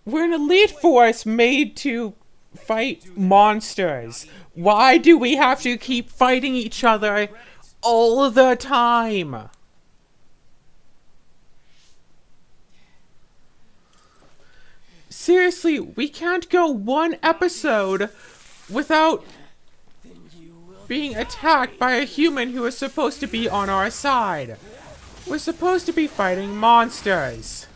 We're an elite force made to fight monsters. Why do we have to keep fighting each other all the time? Seriously, we can't go one episode without being attacked by a human who is supposed to be on our side. We're supposed to be fighting monsters.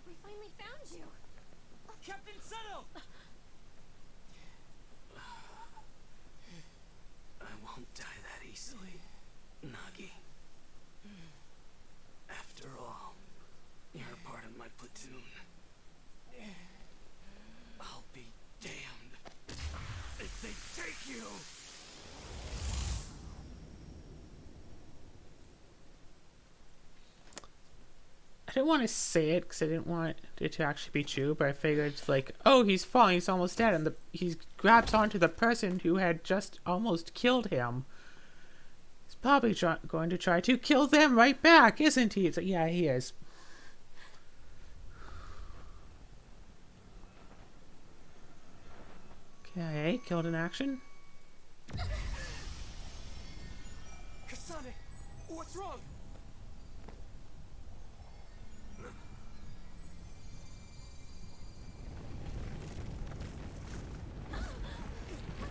We finally found you. Captain Settle! I won't die that easily, Nagi. After all, you're a part of my platoon. I'll be damned if they take you! I didn't want to say it because I didn't want it to actually be true, but I figured, like, oh, he's falling, he's almost dead, and he grabs onto the person who had just almost killed him. He's probably going to try to kill them right back, isn't he? It's like, yeah, he is. Okay, killed in action. Kasane, what's wrong?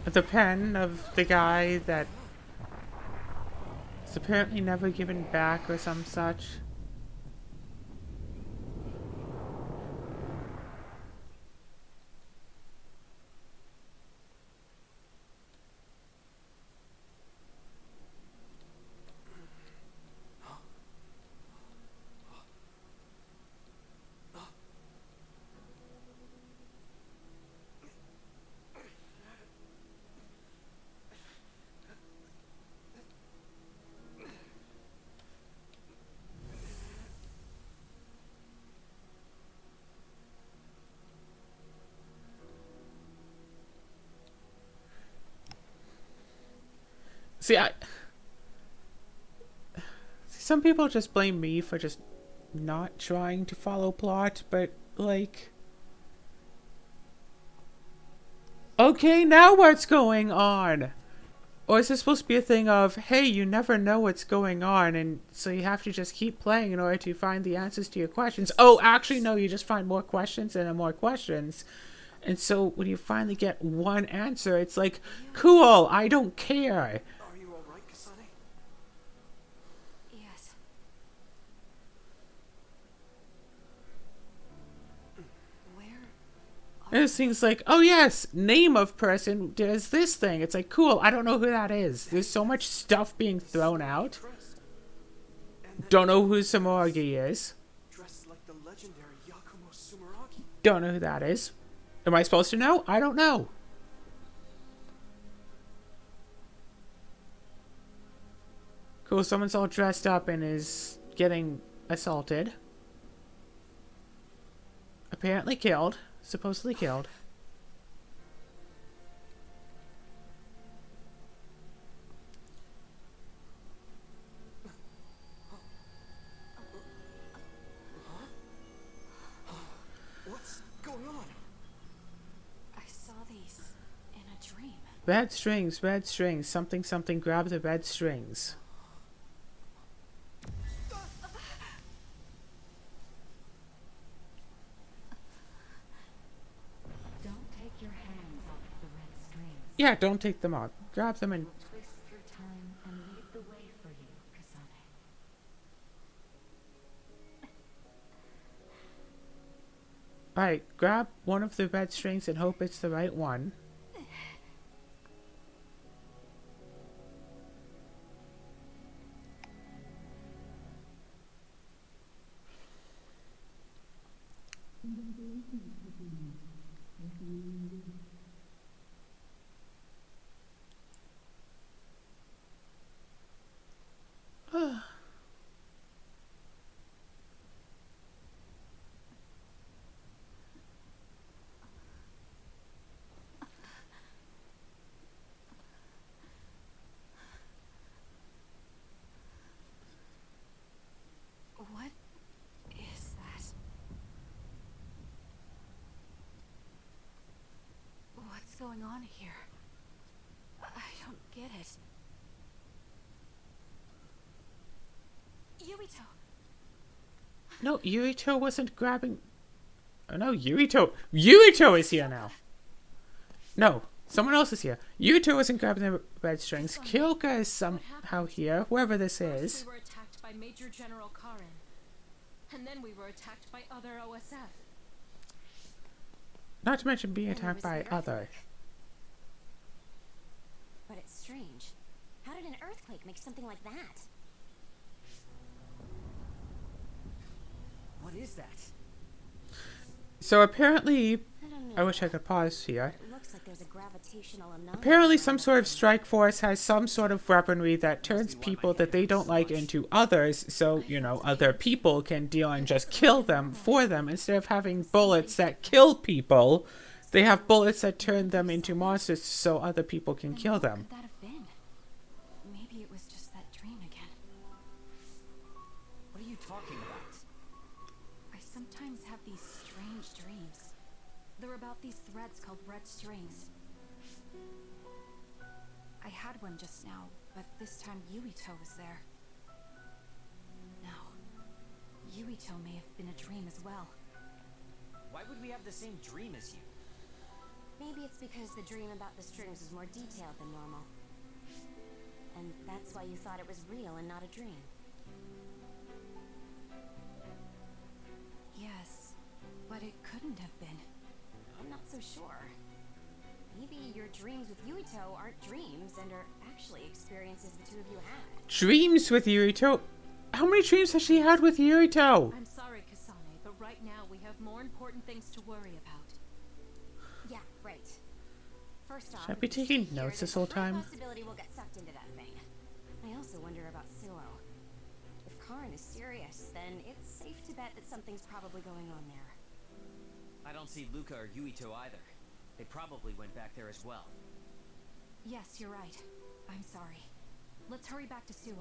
The pen of the guy that is apparently never given back or some such. See, some people just blame me for just not trying to follow plot, but, like... Okay, now what's going on? Or is this supposed to be a thing of, hey, you never know what's going on, and so you have to just keep playing in order to find the answers to your questions? Oh, actually, no, you just find more questions and more questions. And so when you finally get one answer, it's like, cool, I don't care. Are you alright, Kasane? Yes. Where And it's things like, oh yes, name of person does this thing. It's like, cool, I don't know who that is. There's so much stuff being thrown out. Don't know who Samoragi is. Dressed like the legendary Yakumo Sumeragi. Don't know who that is. Am I supposed to know? I don't know. Cool, someone's all dressed up and is getting assaulted. Apparently killed. Supposedly killed. What's going on? I saw these in a dream. Red strings, something something, grab the red strings. Don't take your hands off the red strings. Yeah, don't take them off. Grab them and... Twist through time and lead the way for you, Kasane. Alright, grab one of the red strings and hope it's the right one. going on here? I don't get it. Yuito! No, Yuito wasn't grabbing... Oh no, Yuito is here now. No, someone else is here. Yuito isn't grabbing the red strings. Kyoka is somehow here, whoever this is. We were attacked by Major General Karin. And then we were attacked by other OSF. Not to mention being attacked by other. But it's strange. How did an earthquake make something like that? What is that? So apparently, I don't know. I wish I could pause here. It looks like there's a gravitational anomaly. Apparently some sort of strike force has some sort of weaponry that turns people that they don't like into others, so, you know, other people can deal and just kill them for them. Instead of having bullets that kill people, they have bullets that turn them into monsters so other people can kill them. What could that have been? Maybe it was just that dream again. What are you talking about? I sometimes have these strange dreams. They're about these threads called red strings. I had one just now, but this time Yuito was there. Now, Yuito may have been a dream as well. Why would we have the same dream as you? Maybe it's because the dream about the strings was more detailed than normal. And that's why you thought it was real and not a dream. Yes, but it couldn't have been. I'm not so sure. Maybe your dreams with Yuito aren't dreams and are actually experiences the two of you had. Dreams with Yuito? How many dreams has she had with Yuito? I'm sorry, Kasane, but right now we have more important things to worry about. Yeah, right. First off, Should I be if you taking stay here, notes there's this a whole high time? possibility we'll get sucked into that thing. I also wonder about Suo. If Karin is serious, then it's safe to bet that something's probably going on there. I don't see Luca or Yuito either. They probably went back there as well. Yes, you're right. I'm sorry. Let's hurry back to Suo.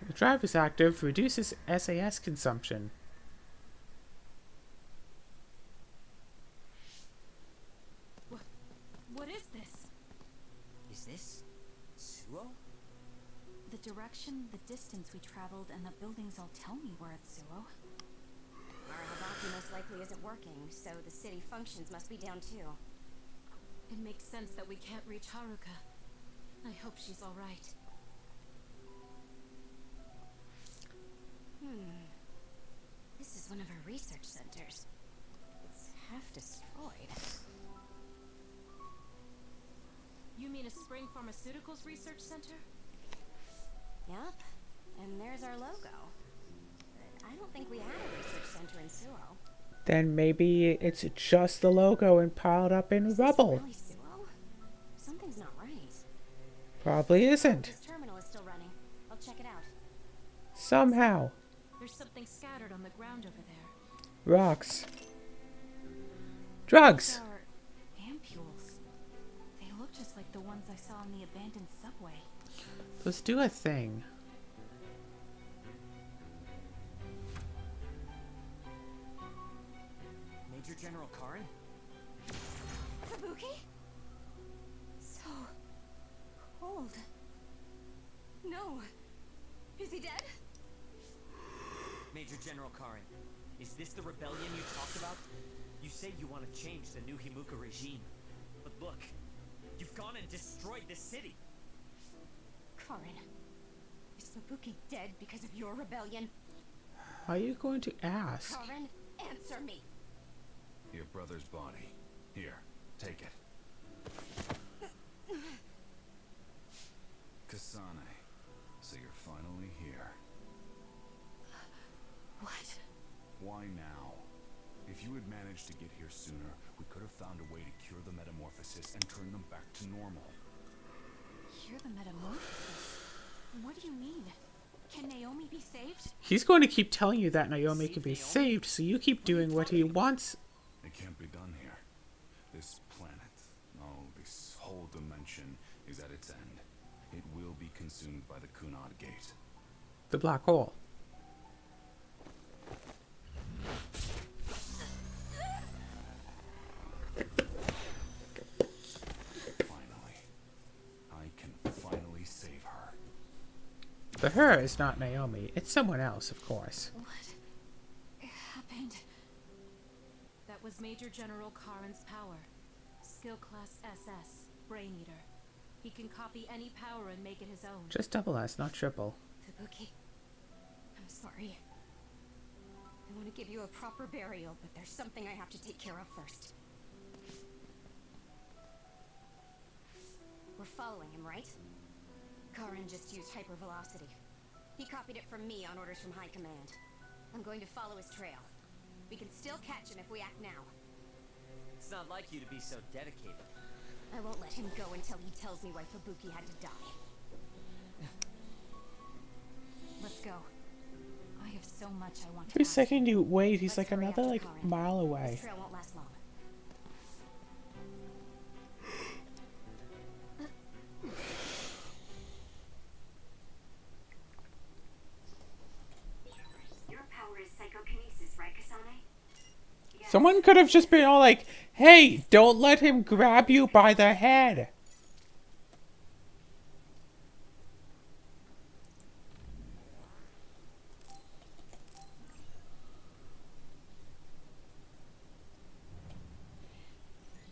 The drive is active, reduces SAS consumption. What is this? Is this Suo? The direction, the distance we traveled, and the buildings all tell me we're at Suo. Our Habaki most likely isn't working, so the city functions must be down too. It makes sense that we can't reach Haruka. I hope she's alright. This is one of her research centers. It's half destroyed. You mean a Spring Pharmaceuticals Research Center? Yup, and there's our logo. But I don't think we had a research center in Suo. Then maybe it's just the logo and piled up in Is this rubble. really Suo? Something's not right. Probably isn't. This terminal is still running. I'll check it out. Somehow. There's something scattered on the ground over there. Rocks. Drugs. These are ampules. They look just like the ones I saw in the abandoned subway. Let's do a thing. Major General Karin? Kabuki? So cold. No. Is he dead? Major General Karin, is this the rebellion you talked about? You say you want to change the new Himuka regime. But look, you've gone and destroyed the city. Karin, is Kabuki dead because of your rebellion? Are you going to ask? Karin, answer me. Your brother's body. Here, take it. Kasane, so you're finally here. What? Why now? If you had managed to get here sooner, we could have found a way to cure the metamorphosis and turn them back to normal. You're the metamorphosis. What do you mean? Can Naomi be saved? He's going to keep telling you that Naomi can be saved, so you keep doing what he wants. It can't be done here. This planet, oh, this whole dimension is at its end. It will be consumed by the Kunad Gate. The black hole. Finally. I can finally save her. The her is not Naomi. It's someone else, of course. What happened? That was Major General Karin's power. Skill class SS, Brain Eater. He can copy any power and make it his own. Just double S, not triple. Fubuki, I'm sorry. I want to give you a proper burial, but there's something I have to take care of first. We're following him, right? Karin just used hypervelocity. He copied it from me on orders from High Command. I'm going to follow his trail. We can still catch him if we act now. It's not like you to be so dedicated. I won't let him go until he tells me why Fubuki had to die. Let's go. I have so much I want to Every ask. second you wait, he's Let's like hurry another after like Karin. mile away. This trail won't last long. Your power is psychokinesis, right, Kasane? Yes. Someone could have just been all like, hey, don't let him grab you by the head.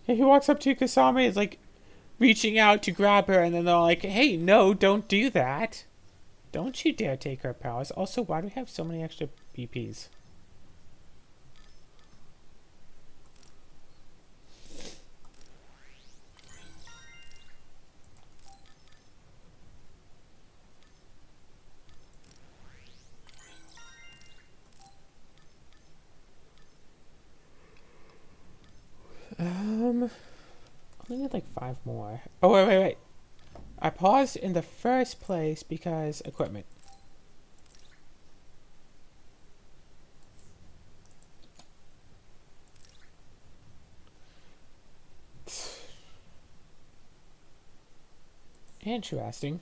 He walks up to Kasame, is like reaching out to grab her, and then they're like, hey, no, don't do that. Don't you dare take her powers. Also, why do we have so many extra BPs? I only need like 5 more. Oh, wait. I paused in the first place because equipment. Interesting.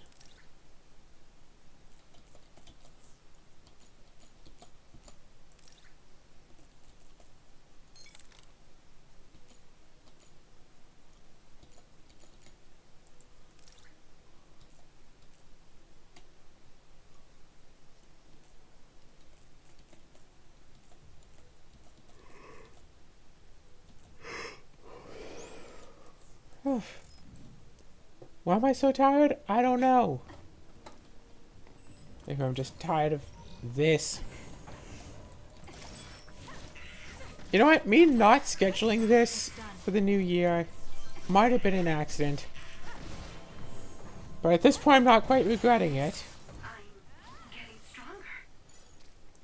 Why am I so tired? I don't know. Maybe I'm just tired of this. You know what? Me not scheduling this for the new year might have been an accident. But at this point, I'm not quite regretting it. I'm getting stronger.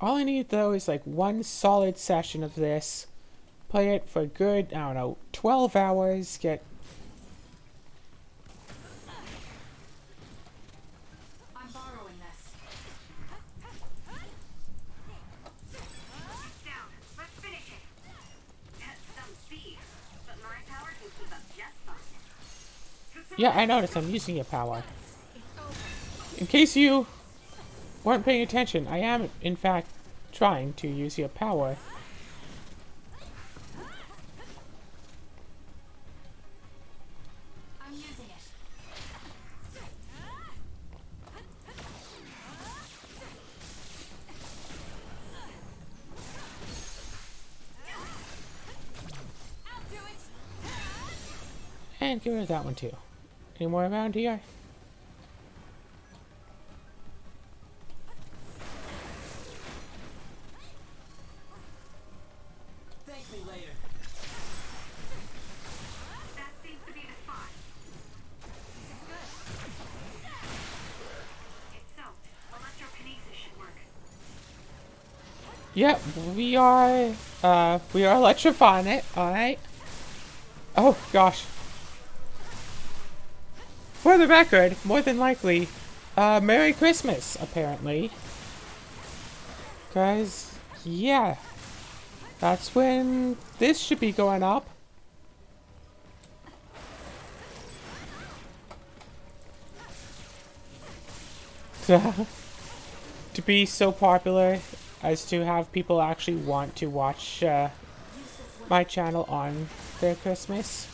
All I need, though, is like one solid session of this. Play it for a good, I don't know, 12 hours. Get... I'm borrowing this. It's down. Let's finish it. That's some speed, but my power can keep up just fine. Yeah, I noticed I'm using your power. In case you weren't paying attention, I am, in fact, trying to use your power. I'm using it. And get rid of that one too. Any more around here? Thank me later. That seems to be the spot. It's soaked. Electrokinesis should work. Yep, we are electrifying it, alright? Oh, gosh. For the record, more than likely, Merry Christmas, apparently. Cause, yeah. That's when this should be going up. to be so popular as to have people actually want to watch my channel on their Christmas.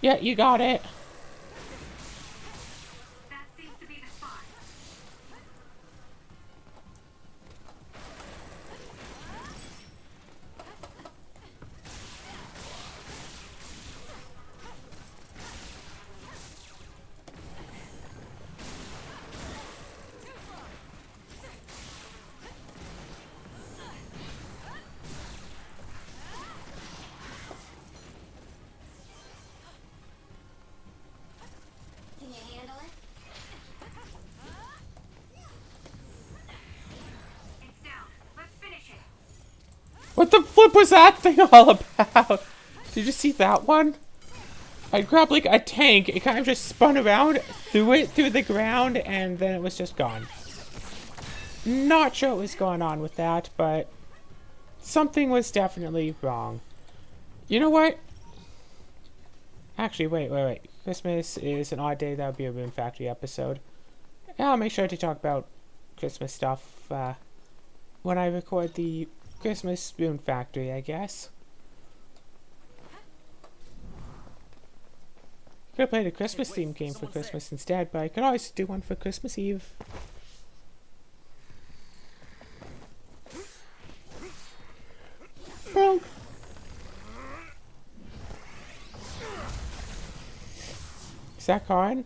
Yeah, you got it. That seems to be the spot. Can you handle it? It's down. Let's finish it. What the flip was that thing all about? Did you see that one? I grabbed like a tank, it kind of just spun around, threw it through the ground, and then it was just gone. Not sure what was going on with that, but something was definitely wrong. You know what? Actually, wait. Christmas is an odd day. That would be a Rune Factory episode. Yeah, I'll make sure to talk about Christmas stuff when I record the Christmas Rune Factory, I guess. Could have played a Christmas themed game for Christmas instead, but I could always do one for Christmas Eve. Bonk. Is that Karen?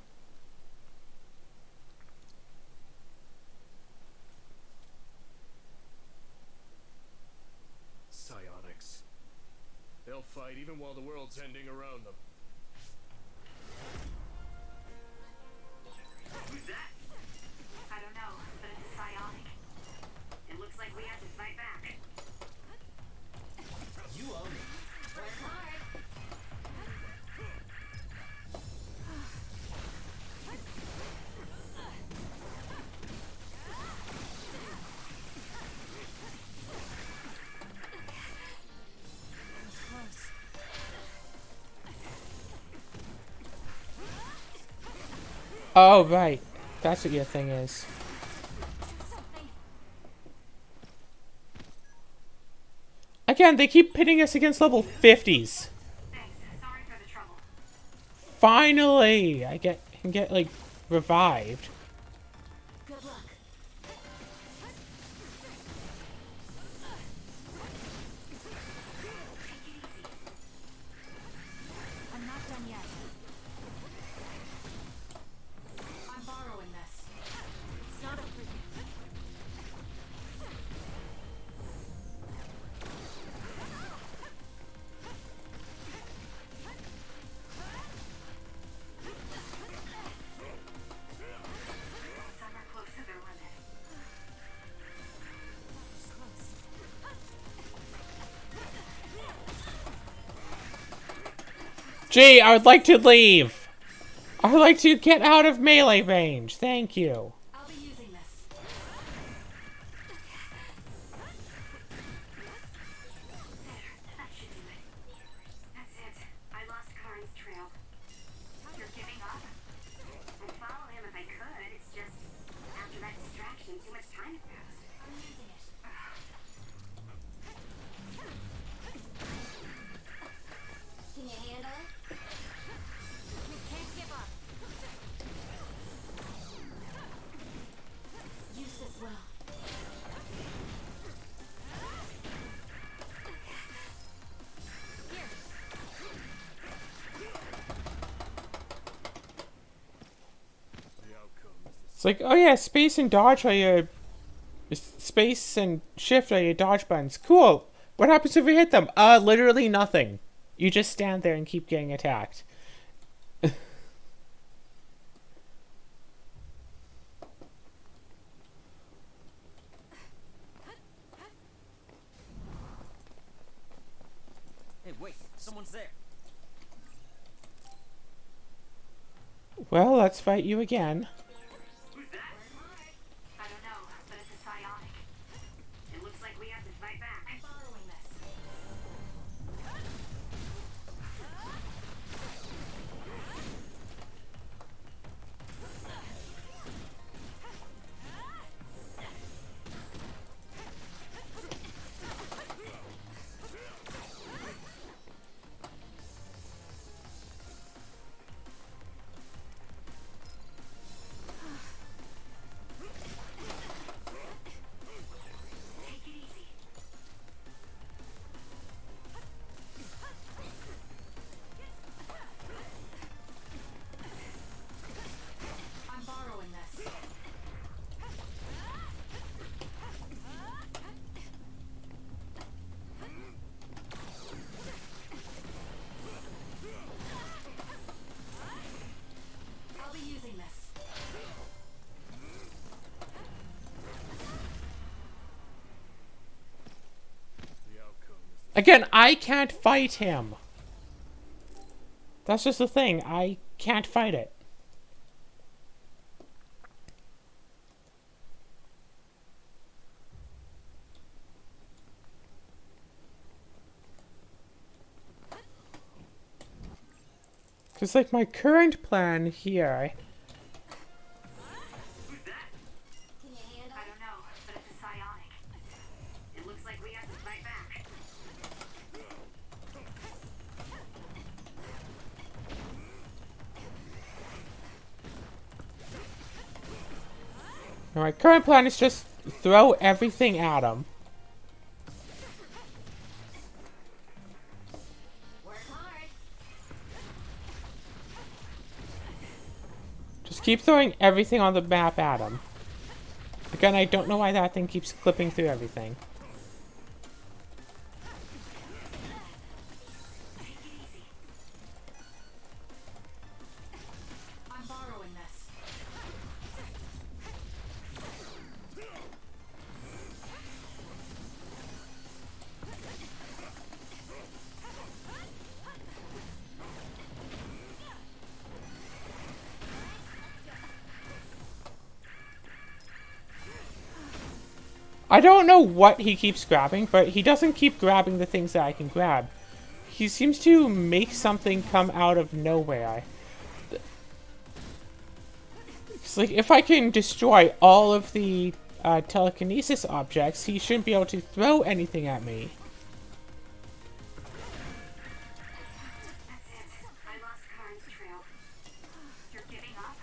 Psionics. They'll fight even while the world's ending around them. Who's that? I don't know, but it's psionic. It looks like we have to fight back. You own it. Work hard. Oh, right. That's what your thing is. Again, they keep pitting us against level 50s. Thanks. Sorry for the trouble. Finally! I can get, like, revived. Good luck. I'm not done yet. I'm borrowing this. It's not a free. Some are close to their limit. Gee, I would like to leave. I would like to get out of melee range. Thank you. I'll be using this. That should do it. That's it. I lost Karin's trail. You're giving up? I'd follow him if I could. It's just, after that distraction, too much time had passed. I'm using it. Can you handle it? We can't give up. Use this well. Here. The outcome is the It's like, oh yeah, space and dodge are your... Space and shift are your dodge buttons. Cool. What happens if we hit them? Literally nothing. You just stand there and keep getting attacked. Hey, wait, someone's there. Well, let's fight you again. Who's that? I don't know, Again, I can't fight him. That's just the thing. I can't fight it. Because, like, my current plan here... Can you handle I don't know, but it's a psionic. It looks like we have to fight back. My current plan is just throw everything at him. Work hard. Just keep throwing everything on the map at him. Again, I don't know why that thing keeps clipping through everything. I'm borrowing this. I don't know what he keeps grabbing, but he doesn't keep grabbing the things that I can grab. He seems to make something come out of nowhere. It's like, if I can destroy all of the telekinesis objects, he shouldn't be able to throw anything at me. That's it. I lost Karin's trail. You're giving up?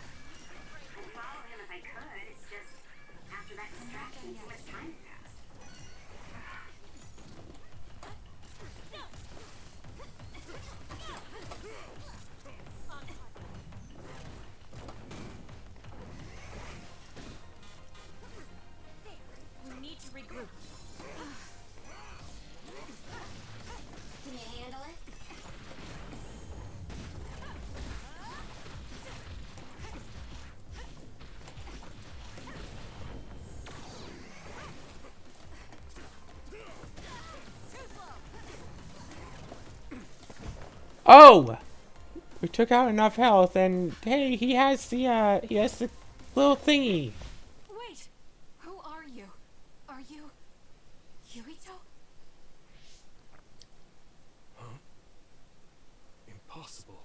I'd follow him if I could. It's just after that distraction, too much time had passed. We need to regroup. Can you handle it? Oh! We took out enough health, and hey, he has the little thingy. Wait! Who are you? Are you... Yuito? Impossible.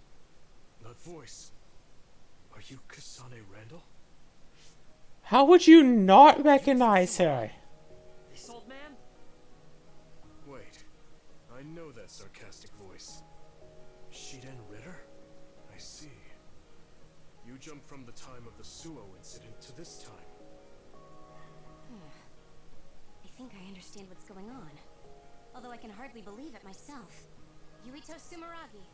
That voice. Are you Kasane Randall? How would you not recognize her? This old man? Wait. I know that sarcastic voice. Shiden Ritter? I see. You jumped from the time of the Suo incident to this time. I think I understand what's going on. Although I can hardly believe it myself. Yuito Sumeragi.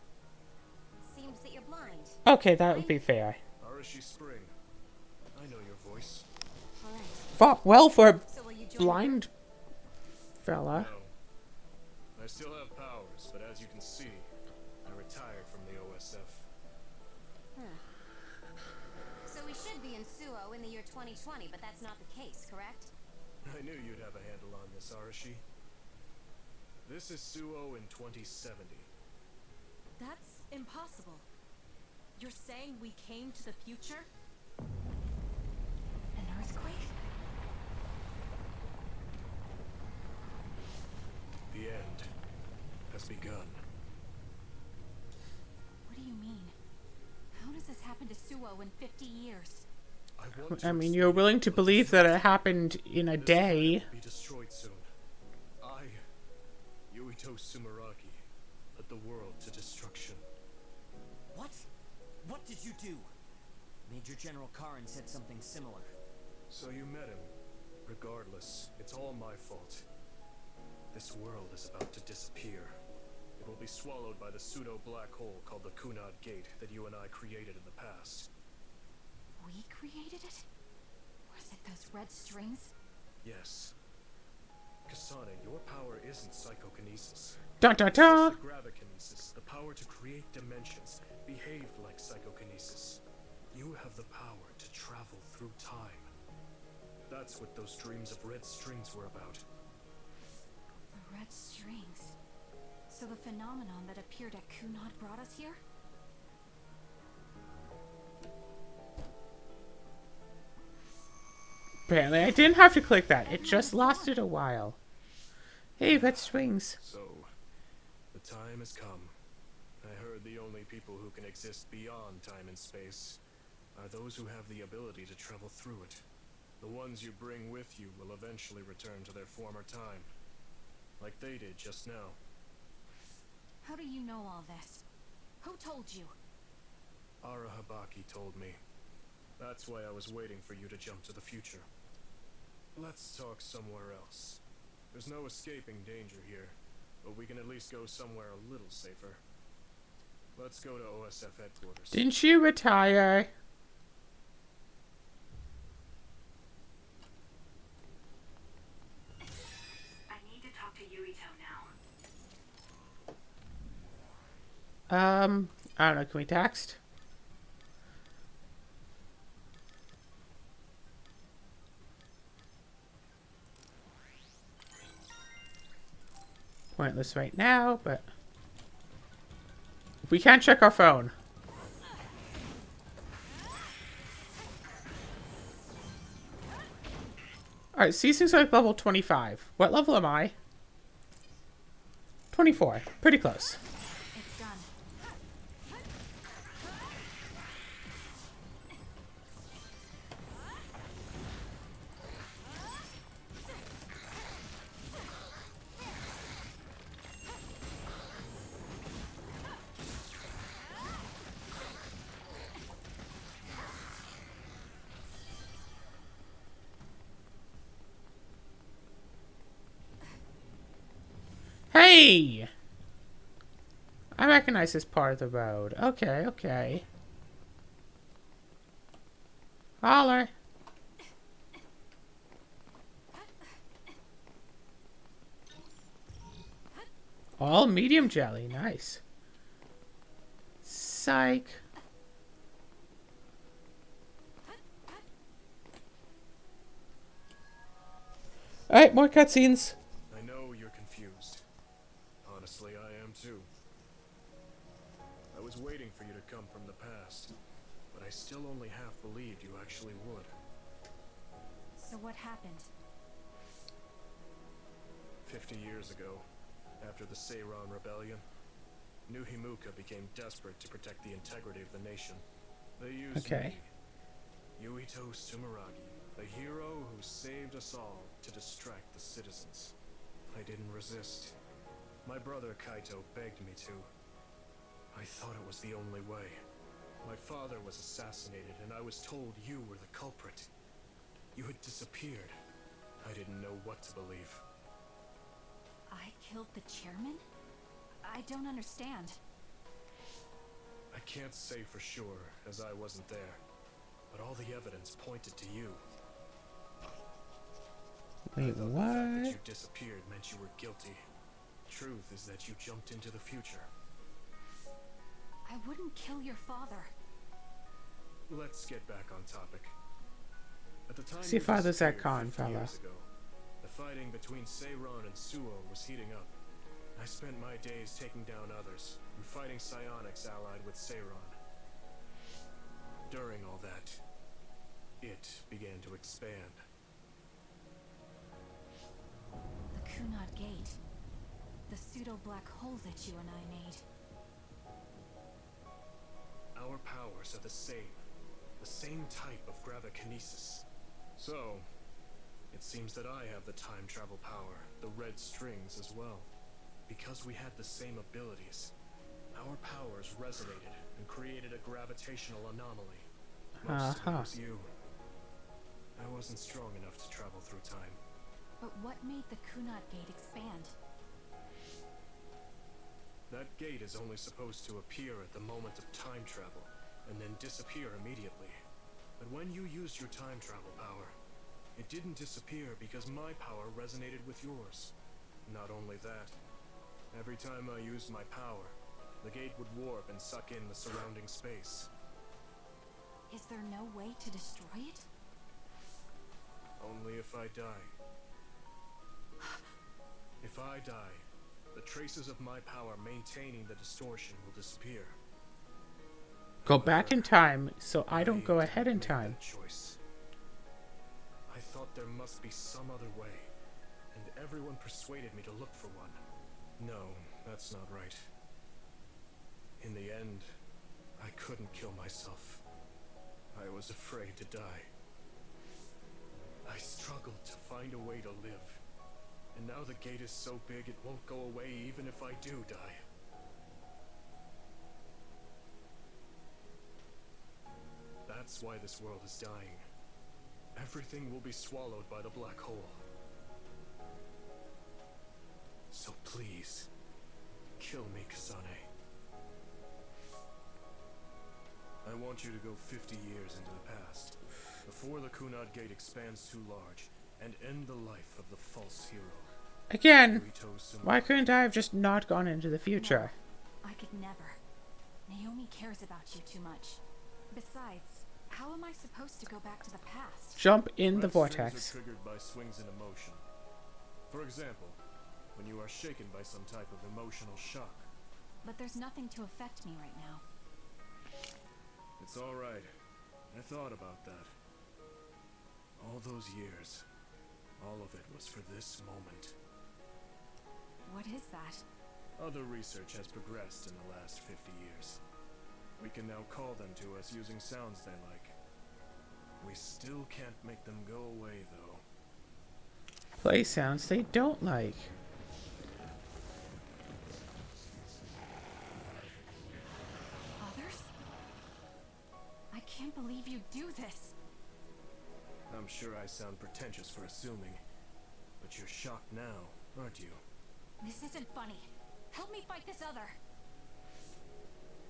Seems that you're blind. Okay, that would be fair. Arashi Spring. I know your voice. Alright. Fought well for a So will you join blind fella. No. I still have powers, but as you can see, I retired from the OSF. So we should be in Suo in the year 2020, but that's not the case, correct? I knew you'd have a handle on this, Arashi. This is Suo in 2070. That's impossible. You're saying we came to the future? An earthquake? The end has begun. What do you mean? How does this happen to Suo in 50 years? I mean, you're willing to believe that it happened in a day. Be destroyed soon. I, Yuito Sumeragi, led the world to destruction. What? What did you do? Major General Karin said something similar. So you met him. Regardless, it's all my fault. This world is about to disappear. It will be swallowed by the pseudo-black hole called the Kunad Gate that you and I created in the past. We created it? Was it those red strings? Yes. Kasane, your power isn't psychokinesis. Da da da! It's the gravikinesis, the power to create dimensions, behave like psychokinesis. You have the power to travel through time. That's what those dreams of red strings were about. The red strings. So the phenomenon that appeared at Kunad brought us here? Apparently I didn't have to click that. It just lasted a while. Hey, Red Swings. So, the time has come. I heard the only people who can exist beyond time and space are those who have the ability to travel through it. The ones you bring with you will eventually return to their former time, like they did just now. How do you know all this? Who told you? Ara Habaki told me. That's why I was waiting for you to jump to the future. Let's talk somewhere else. There's no escaping danger here, but we can at least go somewhere a little safer. Let's go to OSF headquarters. Didn't you retire? I need to talk to Yuito now. I don't know, can we text? Pointless right now, but we can't check our phone. Alright, Ceasing's like level 25. What level am I? 24. Pretty close. It's done. Hey! I recognize this part of the road. Okay, okay. Holler. All medium jelly. Nice. Psych. Alright, more cutscenes. I know you're confused. Honestly, I am too. I was waiting for you to come from the past, but I still only half believed you actually would. So what happened? 50 years ago, after the Seiron Rebellion, New Himuka became desperate to protect the integrity of the nation. They used me, Yuito Sumeragi, the hero who saved us all, to distract the citizens. I didn't resist. My brother Kaito begged me to. I thought it was the only way. My father was assassinated, and I was told you were the culprit. You had disappeared. I didn't know what to believe. I killed the chairman? I don't understand. I can't say for sure, as I wasn't there, but all the evidence pointed to you. Wait, The fact that what? you disappeared meant you were guilty. Truth is that you jumped into the future. I wouldn't kill your father. Let's get back on topic. At the time See you if father's that disappeared con 50 fella. years ago, the fighting between Seiron and Suo was heating up. I spent my days taking down others and fighting psionics allied with Seiron. During all that, it began to expand. The Kunad Gate. The pseudo-black hole that you and I made. Our powers are the same type of gravikinesis. So, it seems that I have the time travel power, the red strings as well. Because we had the same abilities, our powers resonated and created a gravitational anomaly. Most of it was you. I wasn't strong enough to travel through time. But what made the Kunad Gate expand? That gate is only supposed to appear at the moment of time travel, and then disappear immediately. But when you used your time travel power, it didn't disappear because my power resonated with yours. Not only that, every time I used my power, the gate would warp and suck in the surrounding space. Is there no way to destroy it? Only if I die. If I die, the traces of my power maintaining the distortion will disappear. Go back in time so I I don't go ahead in didn't make time. that choice. I thought there must be some other way, and everyone persuaded me to look for one. No, that's not right. In the end, I couldn't kill myself. I was afraid to die. I struggled to find a way to live. And now the gate is so big it won't go away even if I do die. That's why this world is dying. Everything will be swallowed by the black hole. So please, kill me, Kasane. I want you to go 50 years into the past, before the Kunad Gate expands too large, and end the life of the false hero. Again, why couldn't I have just not gone into the future? No, I could never. Naomi cares about you too much. Besides, how am I supposed to go back to the past? Jump in the Red vortex. strings are triggered by swings in emotion. For example, when you are shaken by some type of emotional shock. But there's nothing to affect me right now. It's all right. I thought about that. All those years, all of it was for this moment. What is that? Other research has progressed in the last 50 years. We can now call them to us using sounds they like. We still can't make them go away, though. Play sounds they don't like. Others? I can't believe you do this. I'm sure I sound pretentious for assuming, but you're shocked now, aren't you? This isn't funny. Help me fight this other.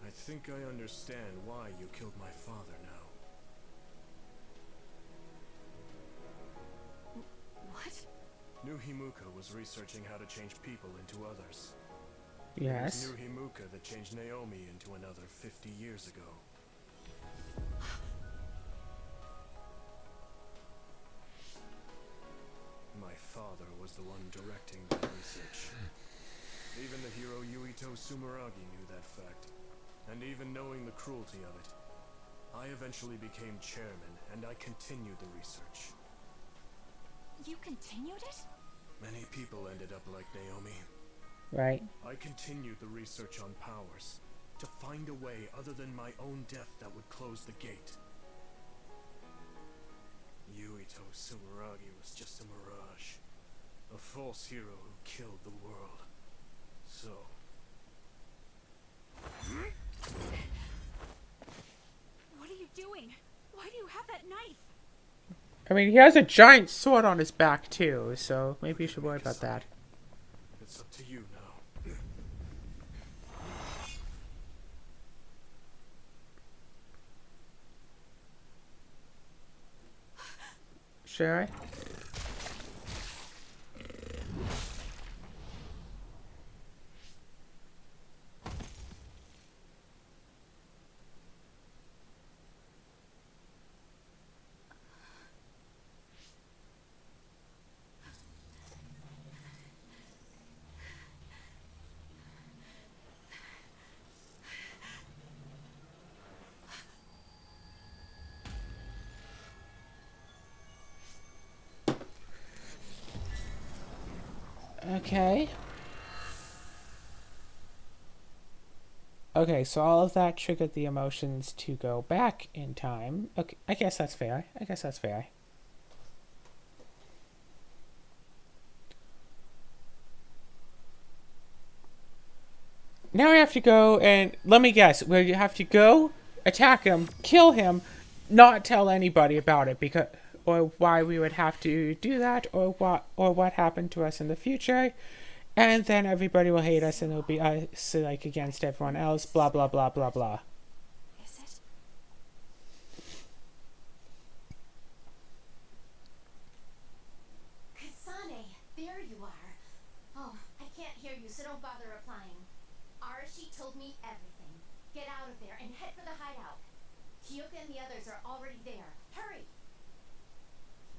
I think I understand why you killed my father now. What? New Himuka was researching how to change people into others. It Yes. was New Himuka that changed Naomi into another 50 years ago. My father was the one directing that research. Even the hero Yuito Sumeragi knew that fact. And even knowing the cruelty of it, I eventually became chairman and I continued the research. You continued it? Many people ended up like Naomi. Right. I continued the research on powers, to find a way other than my own death that would close the gate. Yuito Sumeragi was just a mirage, a false hero who killed the world. So... What are you doing? Why do you have that knife? I mean, he has a giant sword on his back, too, so maybe you should worry about that. It's up to you now. Should I? Okay. Okay, so all of that triggered the emotions to go back in time. Okay, I guess that's fair. I guess that's fair. Now we have to go and, let me guess, where you have to go, attack him, kill him, not tell anybody about it, because, or why we would have to do that, or what happened to us in the future, and then everybody will hate us and it'll be us, like, against everyone else, blah, blah, blah, blah, blah. Is it? Kasane, there you are. Oh, I can't hear you, so don't bother replying. Arashi told me everything. Get out of there and head for the hideout. Kyoka and the others are already there. Hurry!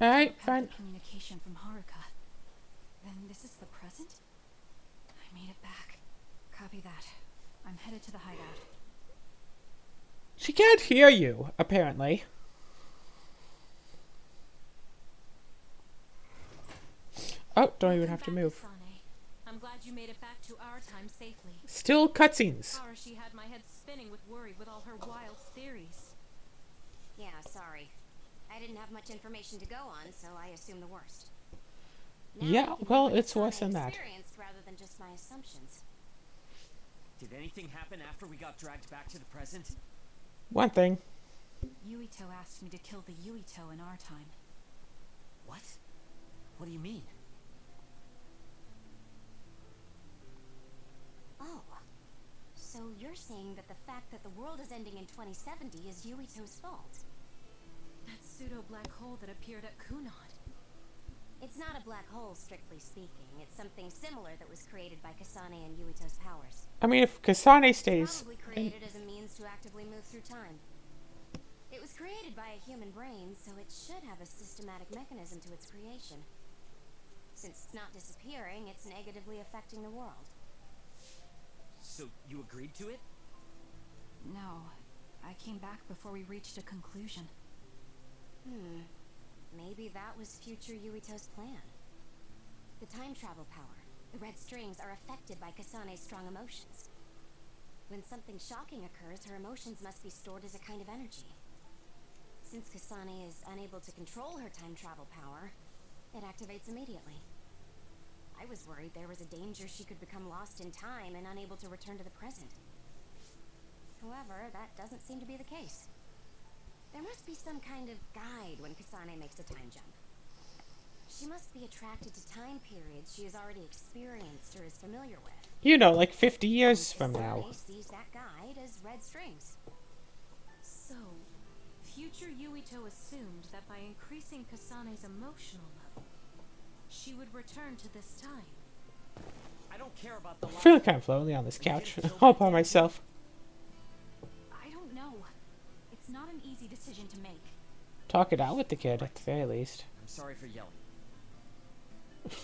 Alright, Telepathic fine. communication from Haruka. Then this is the present? I I made it back. Copy that. I'm headed to the hideout. She can't hear you, apparently. Oh, don't even have to move. Kasane. I'm glad you made it back to our time safely. Still cutscenes. Arashi had my head spinning with worry with all her wild theories. Yeah, sorry. I didn't have much information to go on, so I assumed the worst. Now Yeah, I can well, hear what it's worse Kasane than that. experienced rather than just my assumptions. Did anything happen after we got dragged back to the present? One thing. Yuito asked me to kill the Yuito in our time. What? What do you mean? Oh. So you're saying that the fact that the world is ending in 2070 is Yuito's fault? That pseudo-black hole that appeared at Kunad. It's not a black hole, strictly speaking. It's something similar that was created by Kasane and Yuito's powers. I mean, if Kasane It's stays... probably created as a means to actively move through time. It was created by a human brain, so it should have a systematic mechanism to its creation. Since it's not disappearing, it's negatively affecting the world. So you agreed to it? No. I came back before we reached a conclusion. Maybe that was future Yuito's plan. The time travel power, the red strings, are affected by Kasane's strong emotions. When something shocking occurs, her emotions must be stored as a kind of energy. Since Kasane is unable to control her time travel power, it activates immediately. I was worried there was a danger she could become lost in time and unable to return to the present. However, that doesn't seem to be the case. There must be some kind of guide when Kasane makes a time jump. She must be attracted to time periods she has already experienced or is familiar with. You know, like 50 years from now. Kasane sees that guide as red strings. So, future Yuito assumed that by increasing Kasane's emotional level, she would return to this time. I don't care about the I'm feeling kind of lonely on this couch, all by myself. I don't know. It's not an easy decision to make. Talk it out with the kid, at the very least. I'm sorry for yelling.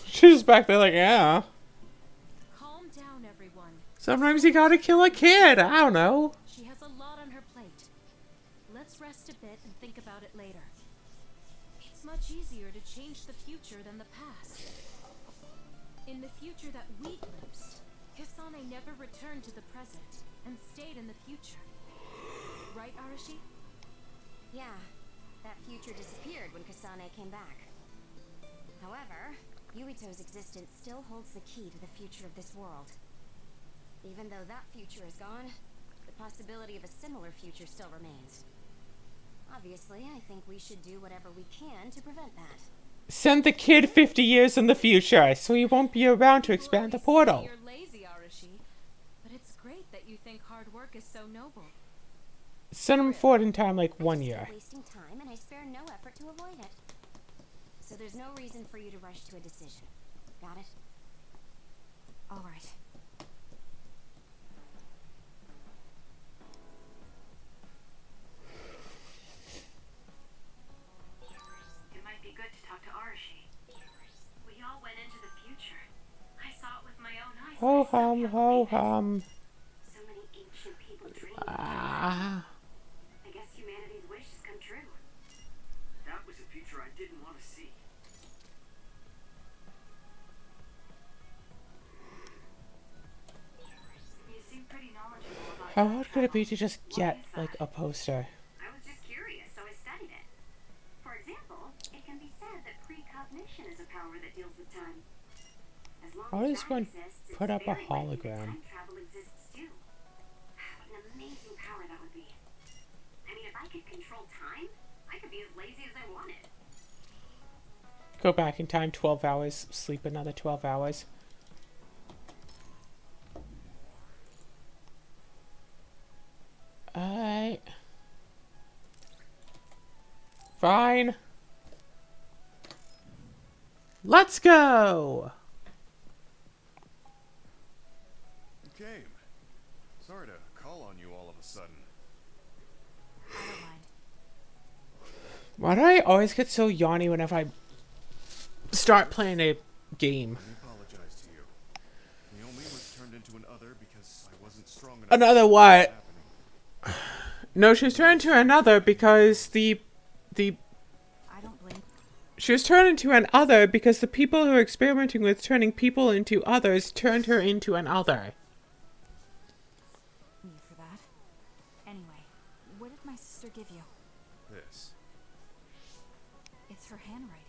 She's back there like, yeah. Calm down, everyone. Sometimes you gotta kill a kid, I don't know. She has a lot on her plate. Let's rest a bit and think about it later. It's much easier to change the future than the past. In the future that we glimpsed, Kasane never returned to the present and stayed in the future. Right, Arashi? Yeah, that future disappeared when Kasane came back. However, Yuito's existence still holds the key to the future of this world. Even though that future is gone, the possibility of a similar future still remains. Obviously, I think we should do whatever we can to prevent that. Send the kid 50 years in the future, so he won't be around to expand the portal. You're lazy, Arashi, but it's great that you think hard work is so noble. Send him forward in time like 1 year. I'm wasting time, and I spare no effort to avoid it. So there's no reason for you to rush to a decision. Got it? All right. It might be good to talk to Arashi. We all went into the future. I saw it with my own eyes. Ho but I still hum, can't ho believe it. hum. So many ancient people dreamed. Ah. I guess humanity's wish has come true. That was a future I didn't want to see. You seem pretty knowledgeable about How time hard could it be travel. to just Why get, is like, that? a poster? I was just curious, so I studied it. For example, it can be said that precognition is a power that deals with time. As long How as does that one exists, it's put up a very likely that hologram? time travel exists too. What an amazing power that would be. I mean, if I could control time, I could be as lazy as I wanted. Go back in time 12 hours, sleep another 12 hours. Alright. Fine. Let's go! You came. Sorry to call on you all of a sudden. I don't mind. Why do I always get so yawny whenever I start playing a game? Let me apologize to you. The only Another what? No, she was turned into another because the I don't blame. she was turned into an other because the people who were experimenting with turning people into others turned her into an other. You for that. Anyway, what did my sister give you? This. It's her handwriting.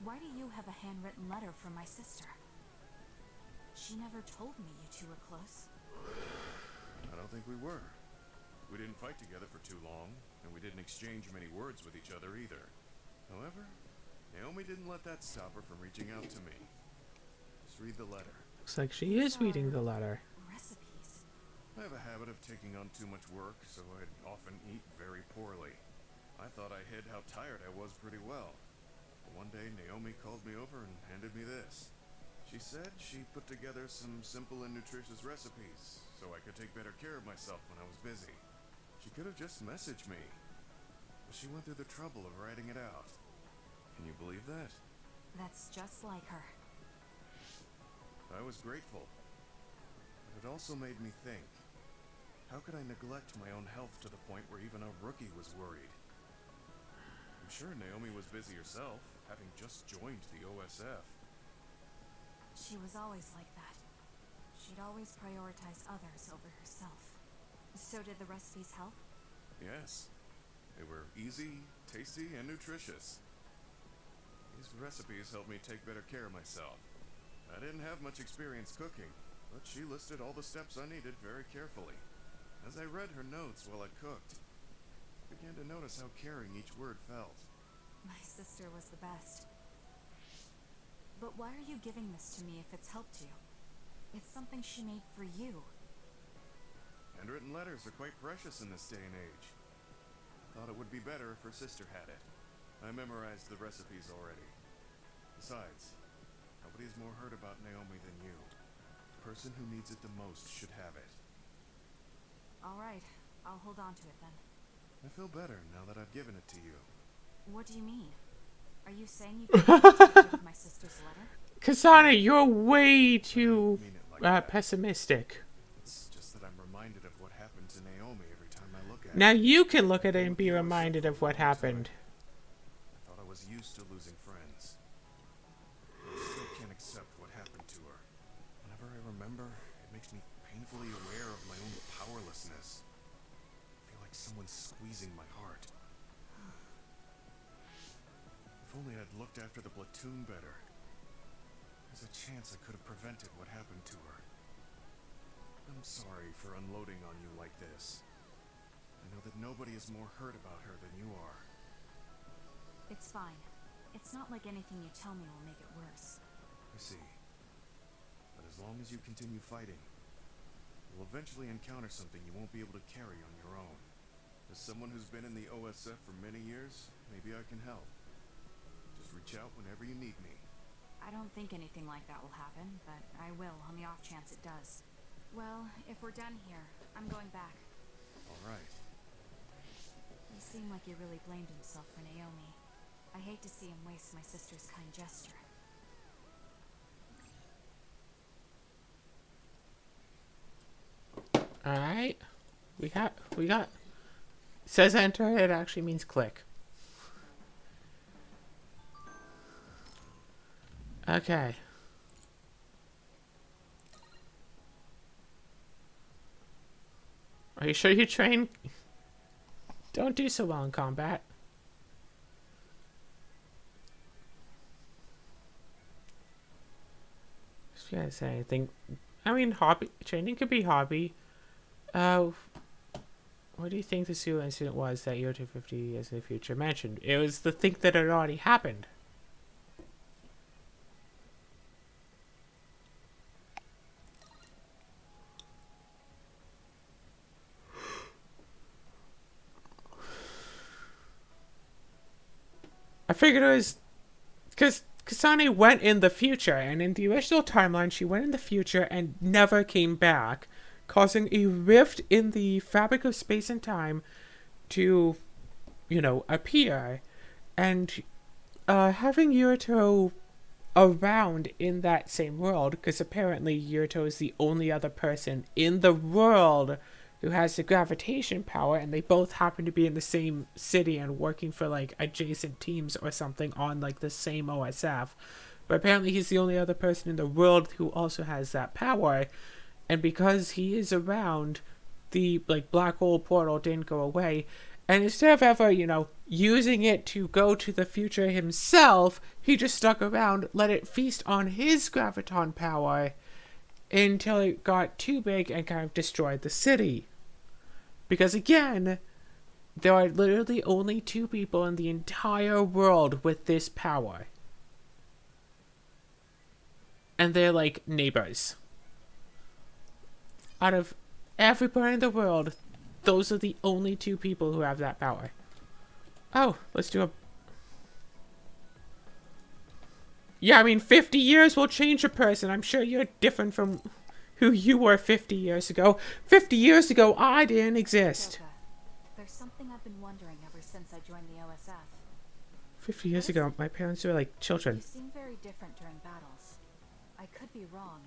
Why do you have a handwritten letter from my sister? She never told me you two were close. I don't think we were. We didn't fight together for too long, and we didn't exchange many words with each other either. However, Naomi didn't let that stop her from reaching out to me. Just read the letter. Looks like she is reading the letter. Recipes. I have a habit of taking on too much work, so I'd often eat very poorly. I thought I hid how tired I was pretty well. But one day, Naomi called me over and handed me this. She said she put together some simple and nutritious recipes, so I could take better care of myself when I was busy. She could have just messaged me, but she went through the trouble of writing it out. Can you believe that? That's just like her. I was grateful, but it also made me think. How could I neglect my own health to the point where even a rookie was worried? I'm sure Naomi was busy herself, having just joined the OSF. She was always like that. She'd always prioritize others over herself. So did the recipes help? Yes. They were easy, tasty, and nutritious. These recipes helped me take better care of myself. I didn't have much experience cooking, but she listed all the steps I needed very carefully. As I read her notes while I cooked, I began to notice how caring each word felt. My sister was the best. But why are you giving this to me if it's helped you? It's something she made for you. Handwritten letters are quite precious in this day and age. Thought it would be better if her sister had it. I memorized the recipes already. Besides, nobody's more hurt about Naomi than you. The person who needs it the most should have it. All right, I'll hold on to it then. I feel better now that I've given it to you. What do you mean? Are you saying you can't take rid of my sister's letter? Kasana, you're way too I mean it like that. pessimistic. It's just that I'm reminded of what happened to Naomi every time I look at Now it. you can look at it and be reminded of what happened. I thought I was used to losing friends. I still can't accept what happened to her. Whenever I remember, it makes me painfully aware of my own powerlessness. I feel like someone's squeezing my heart. If only I'd looked after the platoon better. There's a chance I could have prevented what happened to her. I'm sorry for unloading on you like this. I know that nobody is more hurt about her than you are. It's fine. It's not like anything you tell me will make it worse. I see. But as long as you continue fighting, you'll eventually encounter something you won't be able to carry on your own. As someone who's been in the OSF for many years, maybe I can help. Just reach out whenever you need me. I don't think anything like that will happen, but I will on the off chance it does. Well, if we're done here, I'm going back. All right. He seemed like he really blamed himself for Naomi. I hate to see him waste my sister's kind gesture. Alright. We got says enter, it actually means click. Okay. Are you sure you don't do so well in combat? Just gotta say, I mean, hobby training could be hobby. What do you think the Sue incident was that Year 250 years in the future mentioned? It was the thing that had already happened. I figured it was because Kasane went in the future, and in the original timeline, she went in the future and never came back, causing a rift in the fabric of space and time to, appear, and having Yurito around in that same world, because apparently Yurito is the only other person in the world who has the gravitation power, and they both happen to be in the same city and working for like adjacent teams or something on like the same OSF. But apparently he's the only other person in the world who also has that power, and because he is around, the like black hole portal didn't go away. And instead of ever, using it to go to the future himself, he just stuck around, let it feast on his graviton power until it got too big and kind of destroyed the city. Because again, there are literally only 2 people in the entire world with this power. And they're like neighbors. Out of everybody in the world, those are the only 2 people who have that power. Oh, let's do a... Yeah, I mean, 50 years will change a person. I'm sure you're different from who you were 50 years ago. 50 years ago, I didn't exist. There's something I've been wondering ever since I joined the OSF. 50 years ago, my parents were like children. You seem very different during battles. I could be wrong,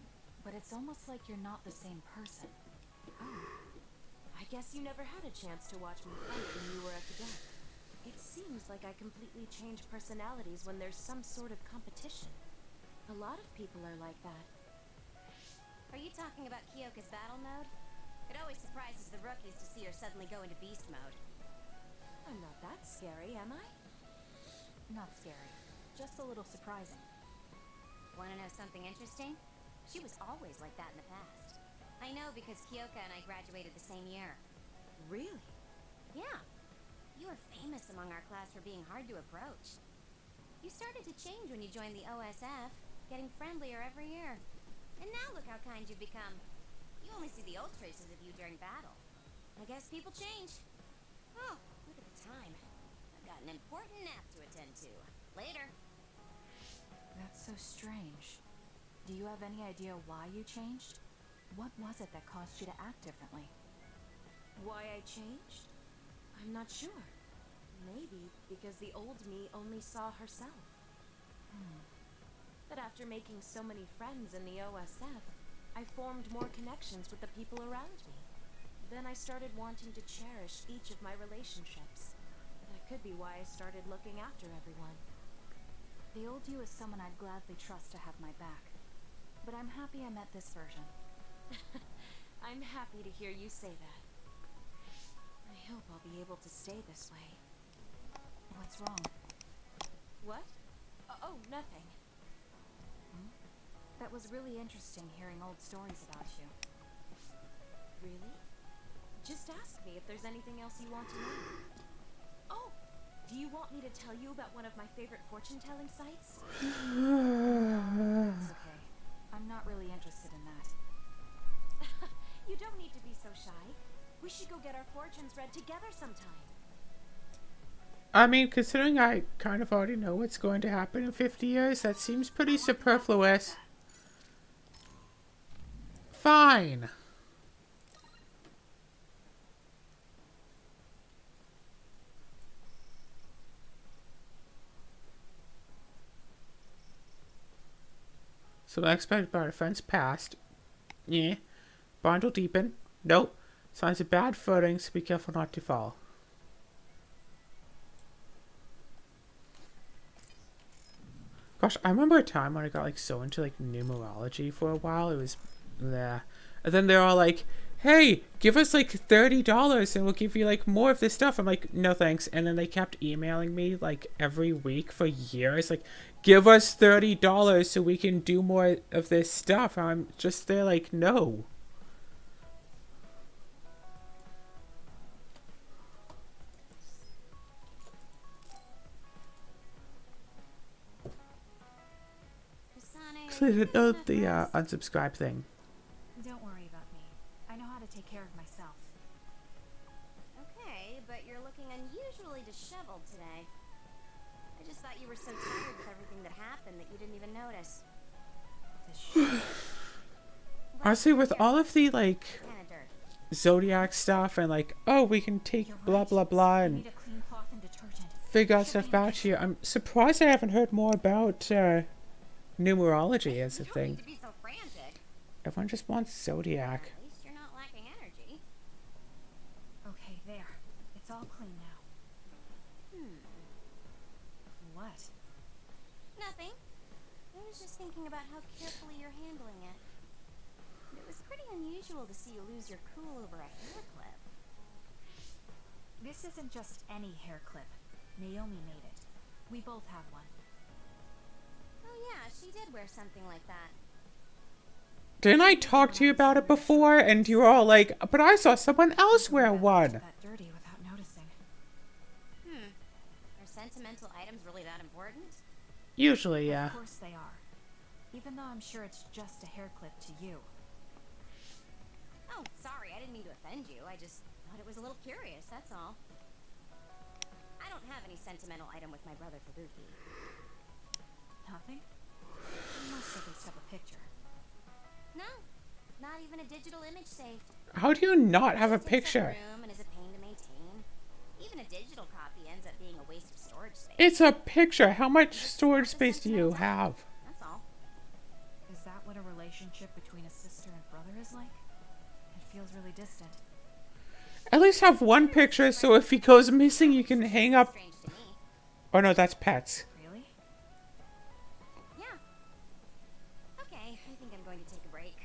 but it's almost like you're not the same person. I guess you never had a chance to watch me fight when you were at the deck. It seems like I completely change personalities when there's some sort of competition. A lot of people are like that. Are you talking about Kyoka's battle mode? It always surprises the rookies to see her suddenly go into beast mode. I'm not that scary, am I? Not scary, just a little surprising. Want to know something interesting? She was always like that in the past. I know because Kyoka and I graduated the same year. Really? Yeah. You were famous among our class for being hard to approach. You started to change when you joined the OSF, getting friendlier every year. And now look how kind you've become. You only see the old traces of you during battle. I guess people change. Oh, look at the time. I've got an important nap to attend to. Later. That's so strange. Do you have any idea why you changed? What was it that caused you to act differently? Why I changed? I'm not sure. Maybe because the old me only saw herself. But after making so many friends in the OSF, I formed more connections with the people around me. Then I started wanting to cherish each of my relationships. That could be why I started looking after everyone. The old you is someone I'd gladly trust to have my back. But I'm happy I met this version. I'm happy to hear you say that. I hope I'll be able to stay this way. What's wrong? What? Oh, nothing. That was really interesting hearing old stories about you. Really? Just ask me if there's anything else you want to know. Oh! Do you want me to tell you about one of my favorite fortune-telling sites? It's okay. I'm not really interested in that. You don't need to be so shy. We should go get our fortunes read together sometime. I mean, considering I kind of already know what's going to happen in 50 years, that seems pretty superfluous. Fine. So unexpected bar defense passed. Yeah. Bond will deepen. Nope. Signs of bad footing, so be careful not to fall. Gosh, I remember a time when I got like so into like numerology for a while. It was there. And then they're all like, hey, give us like $30 and we'll give you like more of this stuff. I'm like, no thanks. And then they kept emailing me like every week for years. Like, give us $30 so we can do more of this stuff. I'm just there like, no. So they know the unsubscribe thing. Don't worry about me. I know how to take care of myself. Okay, but you're looking unusually disheveled today. I just thought you were so tired with everything that happened that you didn't even notice. Honestly, with all of the like Zodiac stuff and like, oh, we can take blah blah blah and figure out stuff about you, I'm surprised I haven't heard more about numerology is a You don't thing. need to be so frantic. Everyone just wants Zodiac. At least you're not lacking energy. Okay, there. It's all clean now. What? Nothing. I was just thinking about how carefully you're handling it. It was pretty unusual to see you lose your cool over a hair clip. This isn't just any hair clip. Naomi made it. We both have one. Oh yeah, she did wear something like that. Didn't I talk to you about it before? And you were all like, but I saw someone else wear one. That dirty without noticing. Are sentimental items really that important? Usually, yeah. Of course they are. Even though I'm sure it's just a hair clip to you. Oh, sorry, I didn't mean to offend you. I just thought it was a little curious, that's all. I don't have any sentimental item with my brother Fubuki. Nothing? You must at least have a picture. No, not even a digital image saved. How do you not have a Just takes up picture? room and is a pain to maintain. Even a digital copy ends up being a waste of storage space. It's a picture. How much storage space do you have? That's all. Is that what a relationship between a sister and brother is like? It feels really distant. At least have one picture so if he goes missing, you can hang up. Strange to me. Oh no, that's pets. Really? Yeah. Okay, I think I'm going to take a break.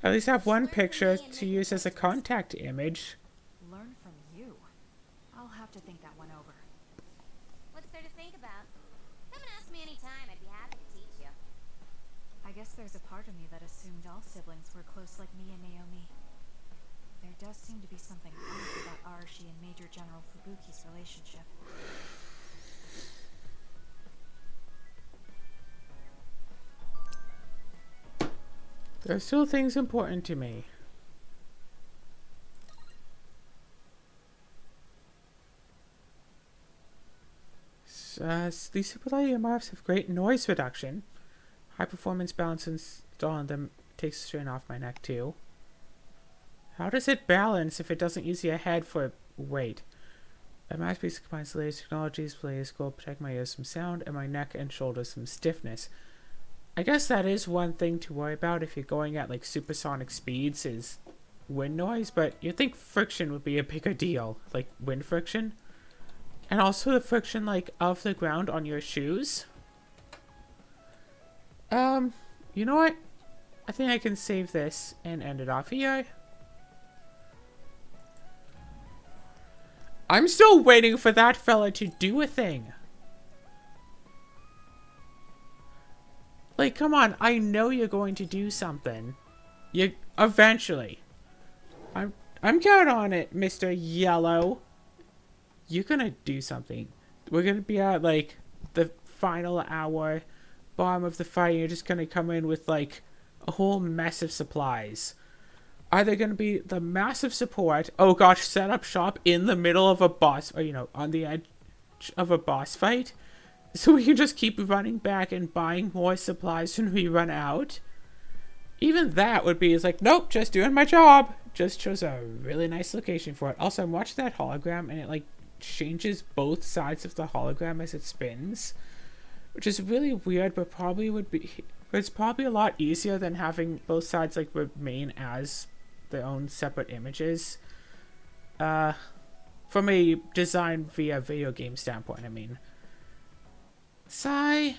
At least have one picture to use as a contact image. Learn from you. I'll have to think that one over. What's there to think about? Come and ask me anytime. I'd be happy to teach you. I guess there's a part of me that assumed all siblings were close like me and Naomi. There does seem to be something off about Arashi and Major General Fubuki's relationship. There are still things important to me. These super light earmuffs have great noise reduction. High performance balance installing them takes the strain off my neck too. How does it balance if it doesn't use your head for weight? A masterpiece combines the latest technologies, latest school, protect my ears from sound, and my neck and shoulders from stiffness. I guess that is one thing to worry about if you're going at like supersonic speeds is wind noise, but you'd think friction would be a bigger deal, like wind friction. And also the friction like of the ground on your shoes. You know what? I think I can save this and end it off here. I'm still waiting for that fella to do a thing. Like, come on, I know you're going to do something. You eventually. I'm counting on it, Mr. Yellow. You're gonna do something. We're gonna be at like the final hour, bottom of the fight, and you're just gonna come in with like a whole mess of supplies. Either gonna be the massive support, oh gosh, set up shop in the middle of a boss, or you know, on the edge of a boss fight. So we can just keep running back and buying more supplies when we run out. Even that would be like, nope, just doing my job. Just chose a really nice location for it. Also, I'm watching that hologram and it like changes both sides of the hologram as it spins. Which is really weird, but probably would be... It's probably a lot easier than having both sides like remain as their own separate images. From a design via video game standpoint, I mean. Sigh.